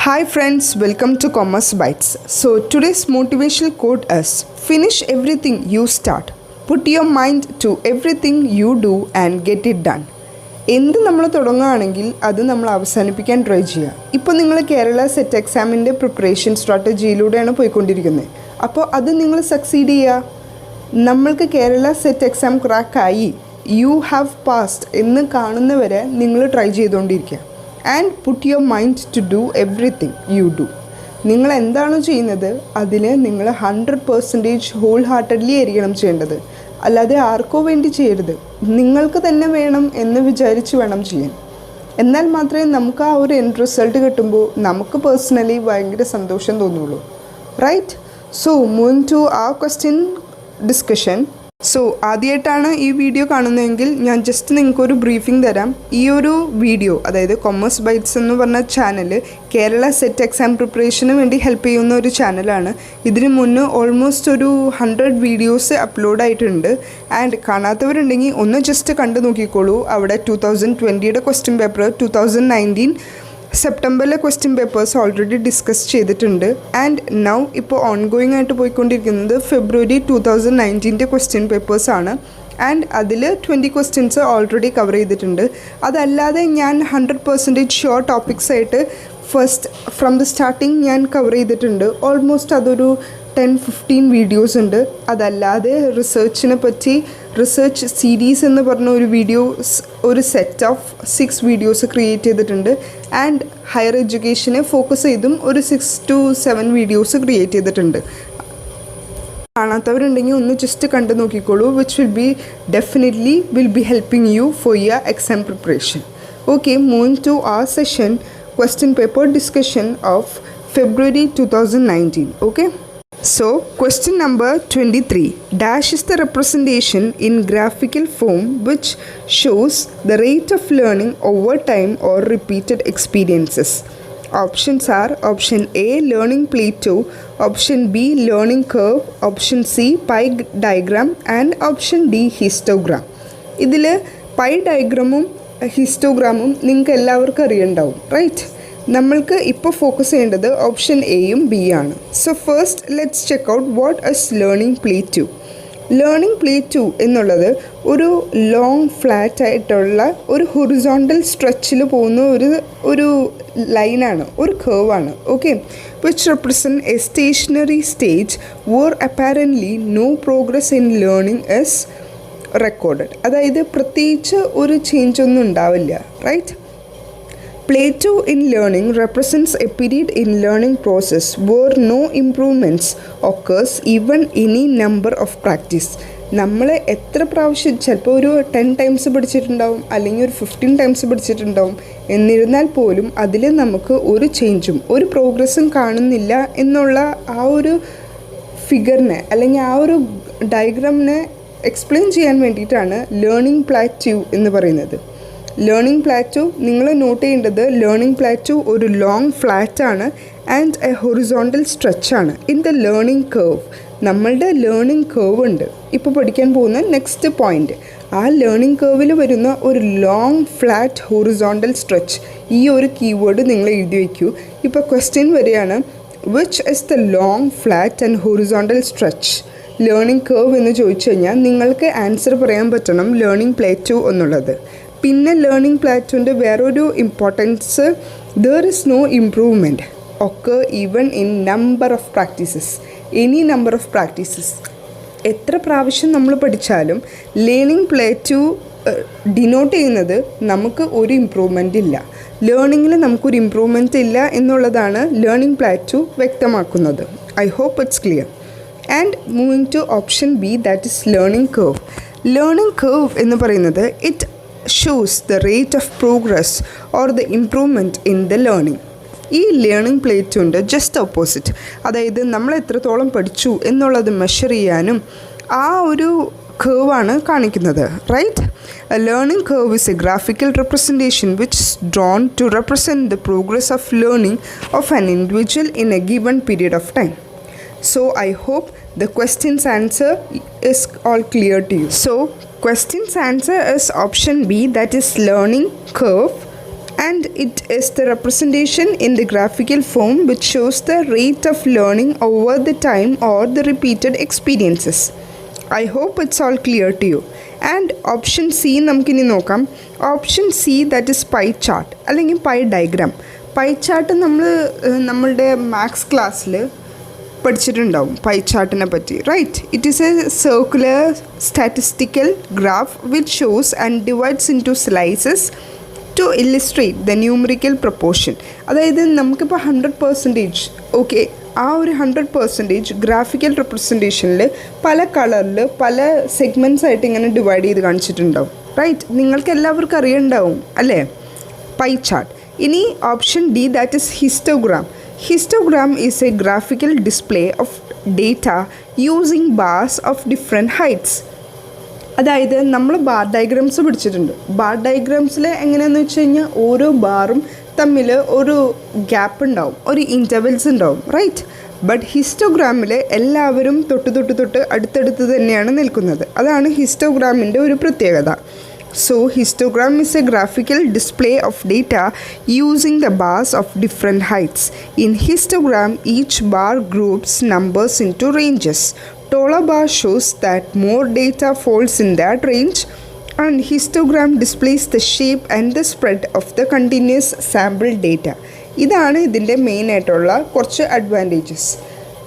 Hi friends, welcome to Commerce Bytes. So today's motivational quote is finish everything you start. Put your mind to everything you do and get it done. എന്ത് നമ്മൾ തുടങ്ങുകയാണെങ്കിൽ അത് നമ്മൾ അവസാനിപ്പിക്കാൻ try ചെയ്യുക. ഇപ്പോൾ നിങ്ങൾ കേരള സെറ്റ് എക്സാമിൻ്റെ പ്രിപ്പറേഷൻ സ്ട്രാറ്റജിയിലൂടെയാണ് പോയിക്കൊണ്ടിരിക്കുന്നത്. അപ്പോൾ അത് നിങ്ങൾ സക്സീഡ് ചെയ്യുക. നമ്മൾക്ക് കേരള സെറ്റ് എക്സാം ക്രാക്കായി യു ഹാവ് പാസ്ഡ് എന്ന് കാണുന്നവരെ നിങ്ങൾ ട്രൈ ചെയ്തുകൊണ്ടിരിക്കുക. And put your mind to do everything you do. നിങ്ങൾ എന്താണോ ചെയ്യുന്നത് അതിൽ നിങ്ങൾ 100% ഹോൾ ഹാർട്ടഡ്ലി ആയിരിക്കണം ചെയ്യേണ്ടത്. അല്ലാതെ ആർക്കോ വേണ്ടി ചെയ്യരുത്, നിങ്ങൾക്ക് തന്നെ വേണം എന്ന് വിചാരിച്ച് വേണം ചെയ്യാൻ. എന്നാൽ മാത്രമേ നമുക്ക് ആ ഒരു എൻഡ് റിസൾട്ട് കിട്ടുമ്പോൾ നമുക്ക് പേഴ്സണലി ഭയങ്കര സന്തോഷം തോന്നുള്ളൂ. റൈറ്റ്? സോ മൂവിങ് ടു ആ ക്വസ്റ്റ്യൻ ഡിസ്കഷൻ. സോ ആദ്യമായിട്ടാണ് ഈ വീഡിയോ കാണുന്നതെങ്കിൽ ഞാൻ ജസ്റ്റ് നിങ്ങൾക്കൊരു ബ്രീഫിംഗ് തരാം. ഈ ഒരു വീഡിയോ, അതായത് കൊമേഴ്സ് ബൈറ്റ്സ് എന്ന് പറഞ്ഞ ചാനൽ കേരള സെറ്റ് എക്സാം പ്രിപ്പറേഷന് വേണ്ടി ഹെൽപ്പ് ചെയ്യുന്ന ഒരു ചാനലാണ്. ഇതിന് മുന്നേ ഓൾമോസ്റ്റ് ഒരു 100 വീഡിയോസ് അപ്ലോഡ് ആയിട്ടുണ്ട്. ആൻഡ് കാണാത്തവരുണ്ടെങ്കിൽ ഒന്ന് ജസ്റ്റ് കണ്ടു നോക്കിക്കോളൂ. അവിടെ 2020 ക്വസ്റ്റ്യൻ പേപ്പർ, 2019 സെപ്റ്റംബറിലെ ക്വസ്റ്റ്യൻ പേപ്പേഴ്സ് ഓൾറെഡി ഡിസ്കസ് ചെയ്തിട്ടുണ്ട്. ആൻഡ് നൗ ഇപ്പോൾ ഓൺഗോയിങ് ആയിട്ട് പോയിക്കൊണ്ടിരിക്കുന്നത് ഫെബ്രുവരി 2019 ക്വസ്റ്റ്യൻ പേപ്പേഴ്സാണ്. ആൻഡ് അതിൽ 20 ക്വസ്റ്റ്യൻസ് ഓൾറെഡി കവർ ചെയ്തിട്ടുണ്ട്. അതല്ലാതെ ഞാൻ 100% ഷുവർ ടോപ്പിക്സ് ആയിട്ട് ഫസ്റ്റ് ഫ്രം ദ സ്റ്റാർട്ടിങ് ഞാൻ കവർ ചെയ്തിട്ടുണ്ട്. ഓൾമോസ്റ്റ് അതൊരു 10-15 വീഡിയോസ് ഉണ്ട്. അതല്ലാതെ റിസർച്ചിനെ പറ്റി റിസർച്ച് സീരീസ് എന്ന് പറഞ്ഞ ഒരു വീഡിയോസ്, ഒരു സെറ്റ് ഓഫ് 6 വീഡിയോസ് ക്രിയേറ്റ് ചെയ്തിട്ടുണ്ട്. ആൻഡ് ഹയർ എഡ്യൂക്കേഷനെ ഫോക്കസ് ചെയ്തും ഒരു 6 to 7 വീഡിയോസ് ക്രിയേറ്റ് ചെയ്തിട്ടുണ്ട്. കാണാത്തവരുണ്ടെങ്കിൽ ഒന്ന് ജസ്റ്റ് കണ്ടു നോക്കിക്കോളൂ. Which will be helping you for your exam preparation. Okay, moving to our session, question paper discussion of February 2019. Okay. So, question number 23. Dash is the representation in graphical form which shows the rate of learning over time or repeated experiences. Options are option A, learning plateau, option B, learning curve, option C, pie diagram, and option D, histogram. ഇതിൽ pi ഡയഗ്രാമും ഹിസ്റ്റോഗ്രാമും നിങ്ങൾക്ക് എല്ലാവർക്കും അറിയണ്ടാവും, right? നമ്മൾക്ക് ഇപ്പോൾ focus ചെയ്യേണ്ടത് option എയും B ആണ്. So first let's check out what is learning plateau. Learning plateau എന്നുള്ളത് ഒരു ലോങ് ഫ്ലാറ്റ് ആയിട്ടുള്ള ഒരു ഹൊറിസോണ്ടൽ സ്ട്രെച്ചിൽ പോകുന്ന ഒരു ലൈനാണ്, ഒരു കർവാണ്. Okay, which represent a stationary stage where apparently no progress in learning is recorded. അതായത് പ്രത്യേകിച്ച് ഒരു ചേഞ്ച് ഒന്നും ഉണ്ടാവില്ല, right? Plateau in learning represents a period in learning process where no improvements occurs even any number of practice. നമ്മൾ എത്ര പ്രാവശ്യം, ചിലപ്പോൾ ഒരു 10 ടൈംസ് പഠിച്ചിട്ടുണ്ടാവും, അല്ലെങ്കിൽ ഒരു 15 ടൈംസ് പഠിച്ചിട്ടുണ്ടാവും. എന്നിരുന്നാൽ പോലും അതിൽ നമുക്ക് ഒരു ചേഞ്ചും ഒരു പ്രോഗ്രസ്സും കാണുന്നില്ല എന്നുള്ള ആ ഒരു ഫിഗറിനെ അല്ലെങ്കിൽ ആ ഒരു ഡയഗ്രാമിനെ എക്സ്പ്ലെയിൻ ചെയ്യാൻ വേണ്ടിയിട്ടാണ് ലേണിംഗ് പ്ലാറ്റ്യൂ എന്ന് പറയുന്നത്. ലേണിംഗ് പ്ലാറ്റോ നിങ്ങൾ നോട്ട് ചെയ്യേണ്ടത്, ലേണിംഗ് പ്ലാറ്റോ ഒരു ലോങ് ഫ്ലാറ്റാണ് ആൻഡ് എ ഹൊറിസോണ്ടൽ സ്ട്രെച്ചാണ് ഇൻ ദ ലേണിംഗ് കർവ്. നമ്മളുടെ ലേണിംഗ് കർവ് ഉണ്ട്. ഇപ്പോൾ പഠിക്കാൻ പോകുന്ന നെക്സ്റ്റ് പോയിൻ്റ്, ആ ലേണിംഗ് കർവിൽ വരുന്ന ഒരു ലോങ് ഫ്ലാറ്റ് ഹൊറിസോണ്ടൽ സ്ട്രെച്ച്. ഈ ഒരു കീവേഡ് നിങ്ങൾ എഴുതി വയ്ക്കൂ. ഇപ്പോൾ ക്വസ്റ്റ്യൻ വരികയാണ്, which is the long flat and horizontal stretch learning curve എന്ന് ചോദിച്ചു കഴിഞ്ഞാൽ നിങ്ങൾക്ക് ആൻസർ പറയാൻ പറ്റണം ലേണിംഗ് പ്ലേറ്റോ എന്നുള്ളത്. പിന്നെ ലേണിംഗ് പ്ലാറ്റോൻ്റെ വേറൊരു importance, there is no improvement ഒക്കെ even in number of practices, any number of practices. എത്ര പ്രാവശ്യം നമ്മൾ പഠിച്ചാലും ലേണിംഗ് പ്ലേറ്റോ ഡിനോട്ട് ചെയ്യുന്നത് നമുക്ക് ഒരു ഇമ്പ്രൂവ്മെൻ്റ് ഇല്ല, ലേണിങ്ങിൽ നമുക്കൊരു ഇമ്പ്രൂവ്മെൻ്റ് ഇല്ല എന്നുള്ളതാണ് ലേണിംഗ് പ്ലാറ്റോ വ്യക്തമാക്കുന്നത്. I hope it's clear. And moving to option B, that is learning curve. Learning curve എന്ന് പറയുന്നത് it shows the rate of progress or the improvement in the learning. ഈ learning പ്ലേറ്റുണ്ട് just opposite. അതായത് നമ്മൾ എത്രത്തോളം പഠിച്ചു എന്നുള്ളത് measure ചെയ്യാനും ആ ഒരു കർവാണ് കാണിക്കുന്നത്, right? A learning curve is a graphical representation which is drawn to represent the progress of learning of an individual in a given period of time. So I hope the question's answer is all clear to you. So question's answer is option B, that is learning curve. and it is the representation in the graphical form which shows the rate of learning over the time or the repeated experiences. I hope it's all clear to you. And option C നമുക്കിനി നോക്കാം. Option C that is pie chart അല്ലെങ്കിൽ pie diagram. Pie chart നമ്മളുടെ maths ക്ലാസ്സിൽ പഠിച്ചിട്ടുണ്ടാവും pie ചാർട്ടിനെ പറ്റി, right? It is a circular statistical graph which shows and divides into slices to illustrate the numerical proportion. അതായത് നമുക്കിപ്പോൾ 100% okay, ആ ഒരു 100% ഗ്രാഫിക്കൽ റെപ്രസെൻറ്റേഷനിൽ പല കളറിൽ പല സെഗ്മെൻറ്റ്സ് ആയിട്ട് ഇങ്ങനെ ഡിവൈഡ് ചെയ്ത് കാണിച്ചിട്ടുണ്ടാവും, റൈറ്റ്? നിങ്ങൾക്ക് എല്ലാവർക്കും അറിയുണ്ടാവും അല്ലേ പൈ ചാർട്ട്. ഇനി option D that is histogram. Histogram is a graphical display of data using bars of different heights. അതായത് നമ്മൾ ബാർ ഡയഗ്രാംസ് പഠിച്ചിട്ടുണ്ട്. ബാർ ഡയഗ്രാംസിൽ എങ്ങനെയാണെന്ന് വെച്ച് കഴിഞ്ഞാൽ ഓരോ ബാറും തമ്മിൽ ഒരു ഗ്യാപ്പ് ഉണ്ടാവും, ഒരു ഇൻ്റർവെൽസ് ഉണ്ടാവും, റൈറ്റ്? ബട്ട് ഹിസ്റ്റോഗ്രാമിൽ എല്ലാവരും തൊട്ട് അടുത്തടുത്ത് തന്നെയാണ് നിൽക്കുന്നത്. അതാണ് ഹിസ്റ്റോഗ്രാമിൻ്റെ ഒരു പ്രത്യേകത. So, histogram is a graphical display of data using the bars of different heights. In histogram, each bar groups numbers into ranges. Taller bar shows that more data falls in that range, and histogram displays the shape and the spread of the continuous sample data. ഇതാണ് ഇതിൻ്റെ main ആയിട്ടുള്ള കുറച്ച് advantages.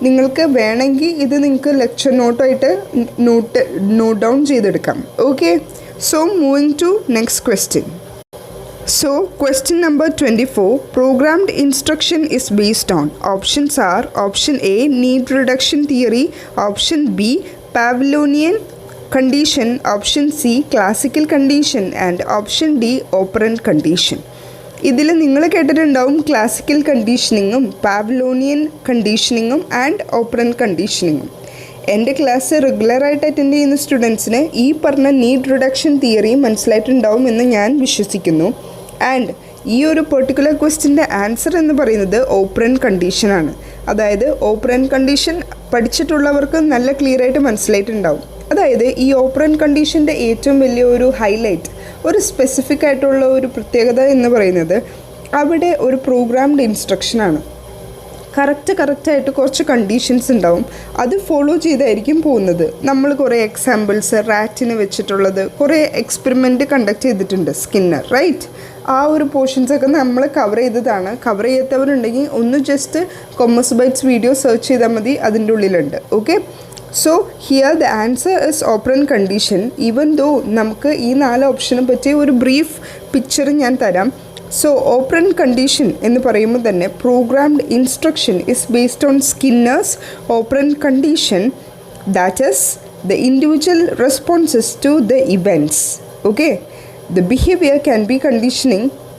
നിങ്ങൾക്ക് വേണമെങ്കിൽ ഇത് നിങ്ങൾക്ക് lecture നോട്ടായിട്ട് note down ചെയ്തെടുക്കാം. Okay, so moving to next question. So question number 24, programmed instruction is based on. Options are option A need reduction theory, option B Pavlovian condition, option C classical condition, and option D operant condition. ഇതിൽ നിങ്ങൾ കേട്ടിട്ടുണ്ടാവും classical കണ്ടീഷനിങ്ങും പാവ്ലോണിയൻ കണ്ടീഷനിങ്ങും and operant കണ്ടീഷനിങ്ങും. എൻ്റെ class റെഗുലറായിട്ട് attend ചെയ്യുന്ന സ്റ്റുഡൻസിന് ഈ പറഞ്ഞ need reduction theory മനസ്സിലായിട്ടുണ്ടാവും എന്ന് ഞാൻ വിശ്വസിക്കുന്നു. ആൻഡ് ഈ ഒരു പെർട്ടിക്കുലർ ക്വസ്റ്റിൻ്റെ ആൻസർ എന്ന് പറയുന്നത് ഓപ്പറൻറ്റ് കണ്ടീഷനാണ്. അതായത് ഓപ്പറൻറ്റ് കണ്ടീഷൻ പഠിച്ചിട്ടുള്ളവർക്ക് നല്ല ക്ലിയർ ആയിട്ട് മനസ്സിലായിട്ടുണ്ടാവും. അതായത് ഈ ഓപ്പറൻറ്റ് കണ്ടീഷൻ്റെ ഏറ്റവും വലിയ ഒരു ഹൈലൈറ്റ്, ഒരു സ്പെസിഫിക് ആയിട്ടുള്ള ഒരു പ്രത്യേകത എന്ന് പറയുന്നത് അവിടെ ഒരു പ്രോഗ്രാംഡ് ഇൻസ്ട്രക്ഷനാണ്. കറക്റ്റായിട്ട് കുറച്ച് കണ്ടീഷൻസ് ഉണ്ടാവും, അത് ഫോളോ ചെയ്തായിരിക്കും പോകുന്നത്. നമ്മൾ കുറേ എക്സാമ്പിൾസ് റാറ്റിന് വെച്ചിട്ടുള്ളത് കുറേ എക്സ്പെരിമെൻറ്റ് കണ്ടക്ട് ചെയ്തിട്ടുണ്ട് സ്കിന്നർ, റൈറ്റ്? ആ ഒരു പോർഷൻസൊക്കെ നമ്മൾ കവർ ചെയ്തതാണ്. കവർ ചെയ്യാത്തവരുണ്ടെങ്കിൽ ഒന്ന് just commerce bytes video search ചെയ്താൽ മതി, അതിൻ്റെ ഉള്ളിലുണ്ട്. Okay, so here the answer is operant condition. Even ദോ നമുക്ക് ഈ 4 ഓപ്ഷനെ പറ്റി ഒരു ബ്രീഫ് പിക്ചർ ഞാൻ തരാം. സോ ഓപ്പറൻറ്റ് കണ്ടീഷൻ എന്ന് പറയുമ്പോൾ തന്നെ programmed instruction is based on Skinner's operant condition, that is the individual responses to the events. Okay, the behaviour can be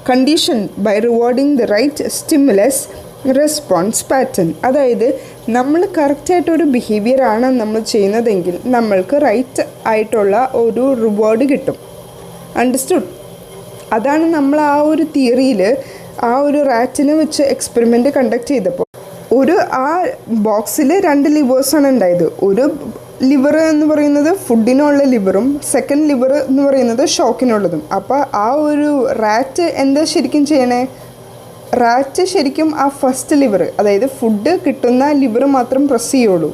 condition by rewarding the right stimulus response pattern. അതായത് നമ്മൾ കറക്റ്റായിട്ടൊരു ബിഹേവിയറാണ് നമ്മൾ ചെയ്യുന്നതെങ്കിൽ നമ്മൾക്ക് right ആയിട്ടുള്ള ഒരു റിവാർഡ് കിട്ടും. Understood? അതാണ് നമ്മൾ ആ ഒരു തിയറിയിൽ ആ ഒരു റാറ്റിനെ വെച്ച് എക്സ്പെരിമെൻറ്റ് കണ്ടക്ട് ചെയ്തപ്പോൾ ആ ബോക്സിൽ 2 ലിവേഴ്സാണ് ഉണ്ടായത്. ഒരു ലിവർ എന്ന് പറയുന്നത് ഫുഡിനുള്ള ലിവറും സെക്കൻഡ് ലിവർ എന്ന് പറയുന്നത് ഷോക്കിനുള്ളതും. അപ്പോൾ ആ ഒരു റാറ്റ് എന്താ ശരിക്കും ചെയ്യണേ? റാറ്റ് ശരിക്കും ആ ഫസ്റ്റ് ലിവർ, അതായത് ഫുഡ് കിട്ടുന്ന ലിവർ മാത്രം പ്രസ് ചെയ്യുള്ളൂ.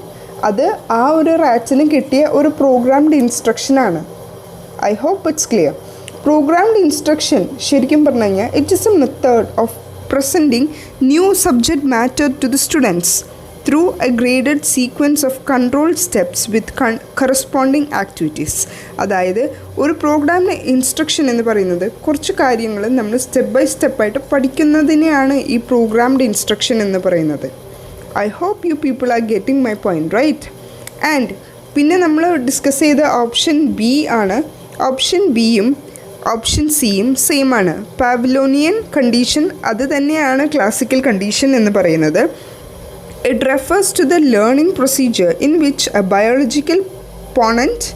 അത് ആ ഒരു റാറ്റിന് കിട്ടിയ ഒരു പ്രോഗ്രാംഡ് ഇൻസ്ട്രക്ഷനാണ്. I hope it's clear. Programmed instruction ശരിക്കും പറഞ്ഞു കഴിഞ്ഞാൽ it is a method of presenting new subject matter to the students through a graded sequence of control steps with corresponding activities. അതായത് ഒരു പ്രോഗ്രാമിൻ്റെ ഇൻസ്ട്രക്ഷൻ എന്ന് പറയുന്നത് കുറച്ച് കാര്യങ്ങൾ നമ്മൾ സ്റ്റെപ്പ് ബൈ സ്റ്റെപ്പായിട്ട് പഠിക്കുന്നതിനെയാണ് ഈ പ്രോഗ്രാംഡ് ഇൻസ്ട്രക്ഷൻ എന്ന് പറയുന്നത്. I hope you people are getting my point, right? And പിന്നെ നമ്മൾ ഡിസ്കസ് ചെയ്ത ഓപ്ഷൻ ബി ആണ്. ഓപ്ഷൻ ബിയും ഓപ്ഷൻ സിയും സെയിം ആണ്. പാവ്ലോണിയൻ കണ്ടീഷൻ അത് തന്നെയാണ് ക്ലാസിക്കൽ കണ്ടീഷൻ എന്ന് പറയുന്നത്. It refers to the learning procedure in which a biological potent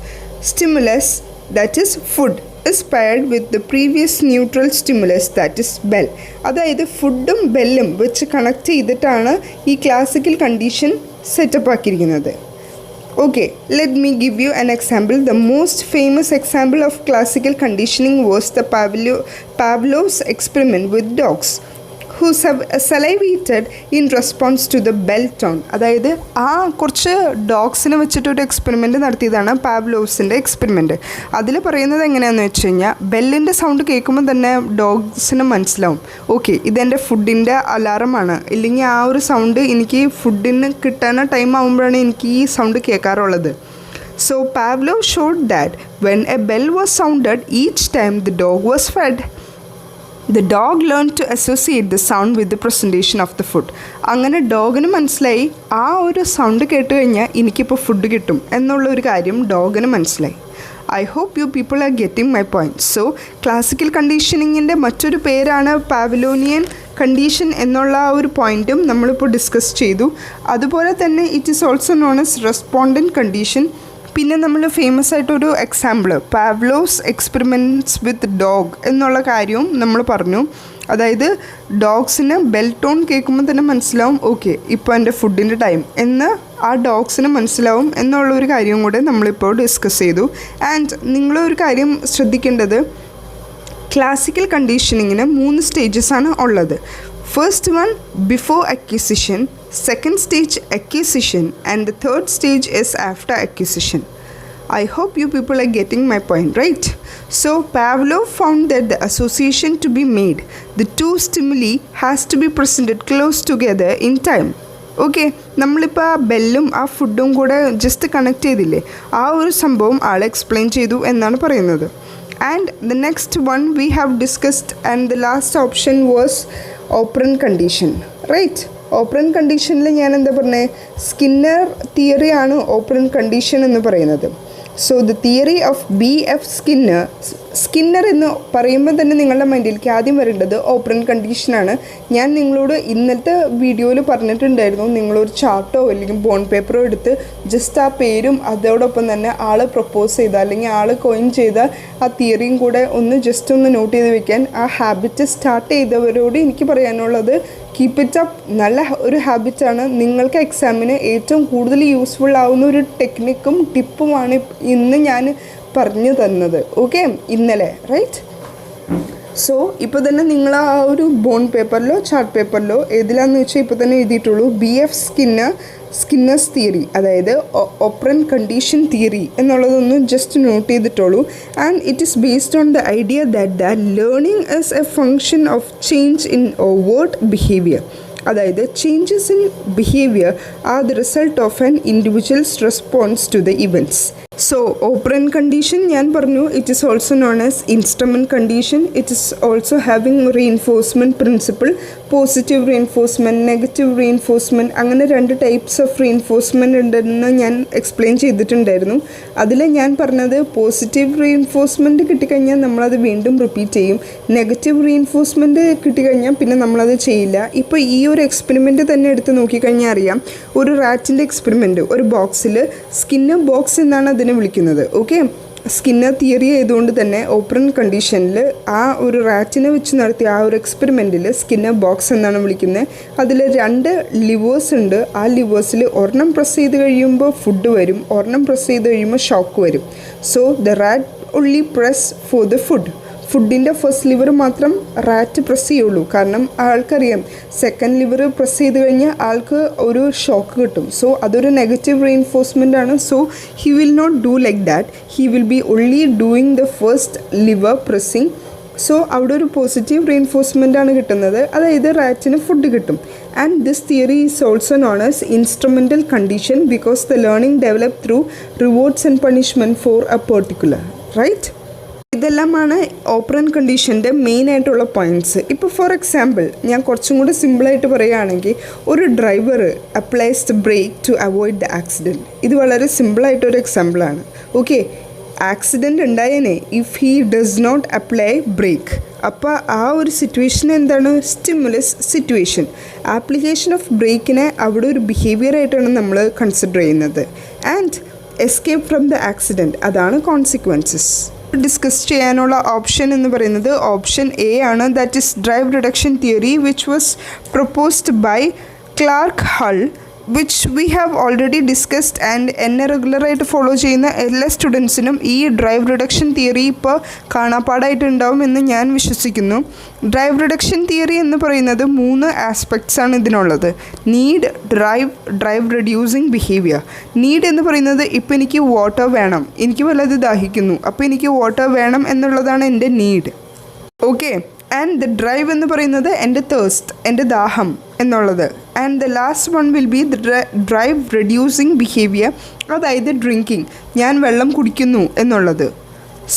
stimulus that is food is paired with the previous neutral stimulus that is bell. അതായത് ഫുഡും ബെല്ലും വെച്ച് connect ചെയ്തിട്ടാണ് ഈ ക്ലാസിക്കൽ കണ്ടീഷൻ സെറ്റപ്പ് ആക്കിയിരിക്കുന്നത്. Okay, let me give you an example. The most famous example of classical conditioning was the Pavlov's experiment with dogs who salivated in response to the bell tone. അതായത് കുറച്ച് ഡോഗ്സിനെ വെച്ചിട്ടൊരു experiment നടത്തിയതാണ് പാവ്ലോവ്സിൻ്റെ experiment. അതിൽ പറയുന്നത് എങ്ങനെയാണെന്ന് വെച്ച് കഴിഞ്ഞാൽ ബെല്ലിൻ്റെ സൗണ്ട് കേൾക്കുമ്പോൾ തന്നെ ഡോഗ്സിന് മനസ്സിലാവും, ഓക്കെ ഇതെൻ്റെ ഫുഡിൻ്റെ അലാറമാണ്, ഇല്ലെങ്കിൽ ആ ഒരു സൗണ്ട് എനിക്ക് ഫുഡിന് കിട്ടാൻ ടൈം ആകുമ്പോഴാണ് എനിക്ക് ഈ sound കേൾക്കാറുള്ളത്. So Pavlov showed that when a bell was sounded each time the dog was fed, the dog learned to associate the sound with the presentation of the food. അങ്ങനെ ഡോഗിന് മനസ്സിലായി ആ ഒരു സൗണ്ട് കേട്ട് കഴിഞ്ഞാൽ എനിക്കിപ്പോൾ ഫുഡ് കിട്ടും എന്നുള്ളൊരു കാര്യം ഡോഗിന് മനസ്സിലായി. I hope you people are getting my point. So classical കണ്ടീഷനിങ്ങിൻ്റെ മറ്റൊരു പേരാണ് പാവ്ലോനിയൻ കണ്ടീഷൻ എന്നുള്ള ആ ഒരു പോയിൻറ്റും നമ്മളിപ്പോൾ ഡിസ്കസ് ചെയ്തു. അതുപോലെ തന്നെ it is also known as respondent condition. പിന്നെ നമ്മൾ ഫേമസ് ആയിട്ടൊരു എക്സാമ്പിൾ പാവ്ലോവ്സ് എക്സ്പെരിമെൻറ്റ്സ് വിത്ത് ഡോഗ് എന്നുള്ള കാര്യവും നമ്മൾ പറഞ്ഞു. അതായത് ഡോഗ്സിന് ബെൽ ടോൺ കേൾക്കുമ്പോൾ തന്നെ മനസ്സിലാവും, ഓക്കെ ഇപ്പോൾ എൻ്റെ ഫുഡിൻ്റെ ടൈം എന്ന് ആ ഡോഗ്സിന് മനസ്സിലാവും എന്നുള്ളൊരു കാര്യം കൂടെ നമ്മളിപ്പോൾ ഡിസ്കസ് ചെയ്തു. ആൻഡ് നിങ്ങളൊരു കാര്യം ശ്രദ്ധിക്കേണ്ടത്, ക്ലാസിക്കൽ കണ്ടീഷനിങ്ങിന് 3 സ്റ്റേജസാണ് ഉള്ളത്. First one before acquisition, second stage acquisition, and the third stage is after acquisition. I hope you people are getting my point, right? So Pavlov found that the association to be made, the two stimuli has to be presented close together in time. Okay, നമ്മളിപ്പോൾ ആ ബെല്ലും ആ ഫുഡും കൂടെ just connect ചെയ്തില്ലേ, ആ ഒരു സംഭവം ആൾ explain ചെയ്തു എന്നാണ് പറയുന്നത്. And the next one we have discussed, and the last option was operant condition, right? Operant കണ്ടീഷനിൽ ഞാൻ എന്താ പറഞ്ഞത്, സ്കിന്നർ തിയറിയാണ് ഓപ്പറൻറ്റ് കണ്ടീഷൻ എന്ന് പറയുന്നത്. So the theory of BF Skinner എന്ന് പറയുമ്പോൾ തന്നെ നിങ്ങളുടെ മൈൻഡിലേക്ക് ആദ്യം വരേണ്ടത് ഓപ്പറൻറ്റ് കണ്ടീഷനാണ്. ഞാൻ നിങ്ങളോട് ഇന്നത്തെ വീഡിയോയിൽ പറഞ്ഞിട്ടുണ്ടായിരുന്നു, നിങ്ങളൊരു ചാർട്ടോ അല്ലെങ്കിൽ ബോണ്ട് പേപ്പറോ എടുത്ത് ജസ്റ്റ് ആ പേരും അതോടൊപ്പം തന്നെ ആൾ പ്രപ്പോസ് ചെയ്ത അല്ലെങ്കിൽ ആൾ കോയിൻ ചെയ്ത ആ തിയറിയും കൂടെ ജസ്റ്റ് ഒന്ന് നോട്ട് ചെയ്ത് വെക്കാൻ. ആ ഹാബിറ്റ് സ്റ്റാർട്ട് ചെയ്തവരോട് എനിക്ക് പറയാനുള്ളത്, കീപ്പ് ഇറ്റ് അപ്പ്. നല്ല ഒരു ഹാബിറ്റാണ്. നിങ്ങൾക്ക് എക്സാമിന് ഏറ്റവും കൂടുതൽ യൂസ്ഫുൾ ആവുന്ന ഒരു ടെക്നിക്കും ടിപ്പുമാണ് ഇന്ന് ഞാൻ പറഞ്ഞു തന്നത്. ഓക്കെ, ഇന്നലെ, റൈറ്റ്? സോ ഇപ്പോൾ തന്നെ നിങ്ങൾ ആ ഒരു ബോണ്ട് പേപ്പറിലോ ചാർട്ട് പേപ്പറിലോ ഏതിലാന്ന് വെച്ചാൽ ഇപ്പോൾ തന്നെ എഴുതിയിട്ടുള്ളൂ BF സ്കിന്നേഴ്സ് തിയറി, അതായത് ഓപ്പറൻറ്റ് കണ്ടീഷൻ തിയറി എന്നുള്ളതൊന്നും ജസ്റ്റ് നോട്ട് ചെയ്തിട്ടുള്ളൂ. And it is based on the idea that learning is a function of change in overt behaviour. അതായത് changes in behaviour are the result of an individual's response to the events. So operant condition ഞാൻ പറഞ്ഞു, it is also known as instrument condition. It is also having reinforcement principle, positive reinforcement, negative reinforcement, അങ്ങനെ 2 types of reinforcement ഉണ്ടെന്ന് ഞാൻ explain ചെയ്തിട്ടുണ്ടായിരുന്നു. അതിൽ ഞാൻ പറഞ്ഞത് positive reinforcement കിട്ടിക്കഴിഞ്ഞാൽ നമ്മളത് വീണ്ടും റിപ്പീറ്റ് ചെയ്യും. നെഗറ്റീവ് റീഇൻഫോഴ്സ്മെൻറ്റ് കിട്ടിക്കഴിഞ്ഞാൽ പിന്നെ നമ്മളത് ചെയ്യില്ല. ഇപ്പോൾ ഈ ഒരു എക്സ്പെരിമെൻറ്റ് തന്നെ എടുത്ത് നോക്കിക്കഴിഞ്ഞാൽ അറിയാം, ഒരു റാറ്റിൻ്റെ എക്സ്പെരിമെൻറ്റ്, ഒരു ബോക്സിൽ സ്കിന്നർ ബോക്സ് എന്നാണ് അതിനെ വിളിക്കുന്നത്. ഓക്കെ, സ്കിന്നർ തിയറി ആയതുകൊണ്ട് തന്നെ ഓപ്പറൻറ്റ് കണ്ടീഷനിൽ ആ ഒരു റാറ്റിനെ വെച്ച് നടത്തിയ ആ ഒരു എക്സ്പെരിമെൻറ്റിൽ സ്കിന്നർ ബോക്സ് എന്നാണ് വിളിക്കുന്നത്. അതിൽ 2 ലിവേഴ്സ് ഉണ്ട്. ആ ലിവേഴ്സിൽ ഒരെണ്ണം പ്രസ് ചെയ്ത് കഴിയുമ്പോൾ ഫുഡ് വരും, ഒരെണ്ണം പ്രസ് ചെയ്ത് കഴിയുമ്പോൾ ഷോക്ക് വരും. So the rat only press for the ഫുഡിൻ്റെ ഫസ്റ്റ് ലിവർ മാത്രം റാറ്റ് പ്രസ് ചെയ്യുള്ളൂ. കാരണം ആൾക്കറിയാം സെക്കൻഡ് ലിവർ പ്രസ് ചെയ്ത് കഴിഞ്ഞാൽ ആൾക്ക് ഒരു ഷോക്ക് കിട്ടും. സോ അതൊരു നെഗറ്റീവ് റീഇൻഫോഴ്സ്മെൻ്റ് ആണ്. So he will not do like that, he will be only doing the first lever pressing. So അവിടെ ഒരു പോസിറ്റീവ് റീഇൻഫോഴ്സ്മെൻ്റ് ആണ് കിട്ടുന്നത്, അതായത് റാറ്റിന് ഫുഡ് കിട്ടും. And this theory is also known as instrumental condition because the learning develop through rewards and punishment for a particular, right? ഇതെല്ലാമാണ് operant കണ്ടീഷൻ്റെ മെയിനായിട്ടുള്ള പോയിൻറ്റ്സ്. ഇപ്പോൾ ഫോർ എക്സാമ്പിൾ ഞാൻ കുറച്ചും കൂടി സിമ്പിളായിട്ട് പറയുകയാണെങ്കിൽ, ഒരു driver applies the brake to avoid the accident. ഇത് വളരെ സിമ്പിളായിട്ടൊരു എക്സാമ്പിളാണ്. ഓക്കെ, ആക്സിഡൻറ്റ് ഉണ്ടായേനെ if he does not apply brake. അപ്പോൾ ആ ഒരു സിറ്റുവേഷൻ എന്താണ്? Stimulus situation. ആപ്ലിക്കേഷൻ ഓഫ് ബ്രേക്കിനെ അവിടെ ഒരു ബിഹേവിയറായിട്ടാണ് നമ്മൾ കൺസിഡർ ചെയ്യുന്നത്. And escape from the accident, അതാണ് കോൺസിക്വൻസസ്. ഡിസ്കസ് ചെയ്യാനുള്ള ഓപ്ഷൻ എന്ന് പറയുന്നത് ഓപ്ഷൻ എ ആണ്, that is drive reduction theory which was proposed by Clark Hull which we have already discussed and എന്നെ റെഗുലറായിട്ട് ഫോളോ ചെയ്യുന്ന എല്ലാ സ്റ്റുഡൻസിനും ഈ ഡ്രൈവ് റിഡക്ഷൻ തിയറി ഇപ്പോൾ കാണാപ്പാടായിട്ടുണ്ടാവും എന്ന് ഞാൻ വിശ്വസിക്കുന്നു. ഡ്രൈവ് റിഡക്ഷൻ തിയറി എന്ന് പറയുന്നത് 3 ആസ്പെക്ട്സ് ആണ് ഇതിനുള്ളത്. Need, drive reducing behaviour. Need എന്ന് പറയുന്നത് ഇപ്പോൾ എനിക്ക് വാട്ടർ വേണം, എനിക്ക് വല്ലത് ദാഹിക്കുന്നു, അപ്പോൾ എനിക്ക് വാട്ടർ വേണം എന്നുള്ളതാണ് എൻ്റെ need. Okay, and the drive എന്ന് പറയുന്നത് എൻ്റെ തേഴ്സ്റ്റ്, എൻ്റെ ദാഹം എന്നുള്ളത്. And the last one will be the drive reducing behaviour, അതായത് ഡ്രിങ്കിങ്, ഞാൻ വെള്ളം കുടിക്കുന്നു എന്നുള്ളത്.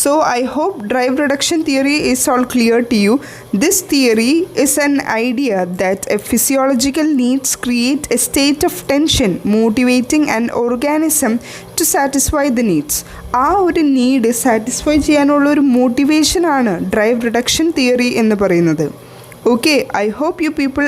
So I hope drive reduction theory is all clear to you. This theory is an idea that a physiological needs create a state of tension motivating an organism to satisfy the needs. ആ ഒരു need satisfy ചെയ്യാനുള്ള ഒരു മോട്ടിവേഷനാണ് drive reduction theory എന്ന് പറയുന്നത്. Okay, I hope you people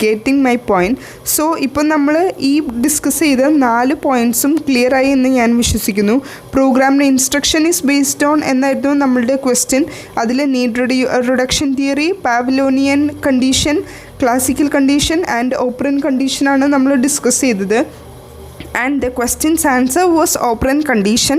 getting my point. So ഇപ്പം നമ്മൾ ഈ discuss ചെയ്ത 4 പോയിൻറ്റ്സും ക്ലിയറായി എന്ന് ഞാൻ വിശ്വസിക്കുന്നു. പ്രോഗ്രാമിൻ്റെ ഇൻസ്ട്രക്ഷൻ ഈസ് ബേസ്ഡ് ഓൺ എന്നായിരുന്നു നമ്മളുടെ ക്വസ്റ്റ്യൻ. അതിൽ need reduction theory, Pavlovian condition, classical condition and operant കണ്ടീഷനാണ് നമ്മൾ ഡിസ്കസ് ചെയ്തത്. And the question's answer was operant condition.